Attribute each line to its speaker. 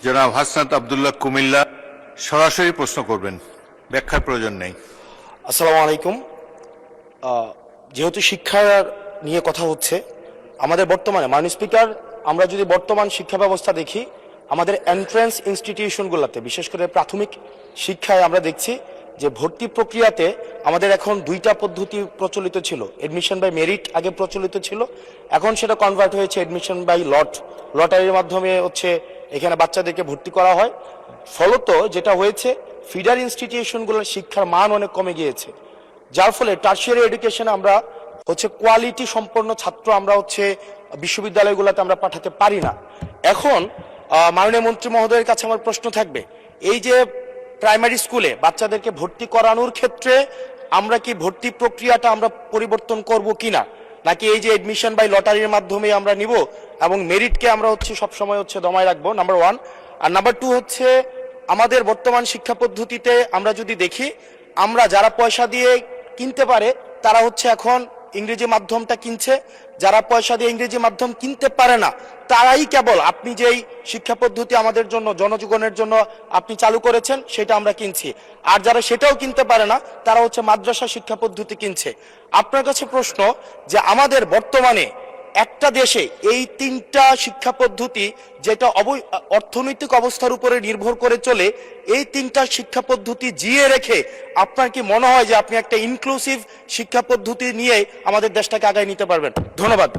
Speaker 1: জনাব হাসনাত আব্দুল্লাহ কুমিল্লা সরাসরি প্রশ্ন করবেন, ব্যাখ্যার প্রয়োজন নেই।
Speaker 2: আসসালামু আলাইকুম। যেহেতু শিক্ষা নিয়ে কথা হচ্ছে, আমাদের বর্তমানে মাননীয় স্পিকার, আমরা যদি বর্তমান শিক্ষা ব্যবস্থা দেখি, আমাদের এন্ট্রান্স ইনস্টিটিউশনগুলোতে বিশেষ করে প্রাথমিক শিক্ষায় আমরা দেখছি যে ভর্তি প্রক্রিয়াতে আমাদের এখন দুইটা পদ্ধতি প্রচলিত ছিল। এডমিশন বাই মেরিট আগে প্রচলিত ছিল, এখন সেটা কনভার্ট হয়েছে এডমিশন বাই লটারির মাধ্যমে হচ্ছে এখানে বাচ্চাদেরকে ভর্তি করা হয়। ফলত যেটা হয়েছে, ফিডার ইনস্টিটিউশনগুলোর শিক্ষার মান অনেক কমে গিয়েছে, যার ফলে টার্সিয়ারি এডুকেশনে আমরা হচ্ছে কোয়ালিটি সম্পন্ন ছাত্র আমরা হচ্ছে বিশ্ববিদ্যালয়গুলোতে আমরা পাঠাতে পারি না। এখন মাননীয় মন্ত্রী মহোদয়ের কাছে আমার প্রশ্ন থাকবে, এই যে প্রাইমারি স্কুলে বাচ্চাদেরকে ভর্তি করানোর ক্ষেত্রে আমরা কি ভর্তি প্রক্রিয়াটা আমরা পরিবর্তন করব কিনা, নাকি এই যে এডমিশন বাই লটারির মাধ্যমে আমরা নিব এবং মেরিটকে আমরা হচ্ছে সবসময় হচ্ছে দমায় রাখবো, নাম্বার ওয়ান। আর নাম্বার টু হচ্ছে, আমাদের বর্তমান শিক্ষা পদ্ধতিতে আমরা যদি দেখি, আমরা যারা পয়সা দিয়ে কিনতে পারে তারা হচ্ছে এখন ইংরেজি মাধ্যমটা কিনছে, যারা পয়সা দিয়ে ইংরেজি মাধ্যম কিনতে পারে না তারাই কেবল আপনি যেই শিক্ষা পদ্ধতি আমাদের জন্য জনজীবনের জন্য আপনি চালু করেছেন সেটা আমরা কিনছি, আর যারা সেটাও কিনতে পারে না তারা হচ্ছে মাদ্রাসা শিক্ষা পদ্ধতি কিনছে। আপনার কাছে প্রশ্ন যে আমাদের বর্তমানে একটা দেশে এই তিনটা শিক্ষা পদ্ধতি যেটা অর্থনৈতিক অবস্থার উপরে নির্ভর করে চলে, এই তিনটা শিক্ষা পদ্ধতি জিয়ে রেখে আপনার কি মনে হয় যে আপনি একটা ইনক্লুসিভ শিক্ষা পদ্ধতি নিয়ে আমাদের দেশটাকে আগায় নিতে পারবেন? ধন্যবাদ।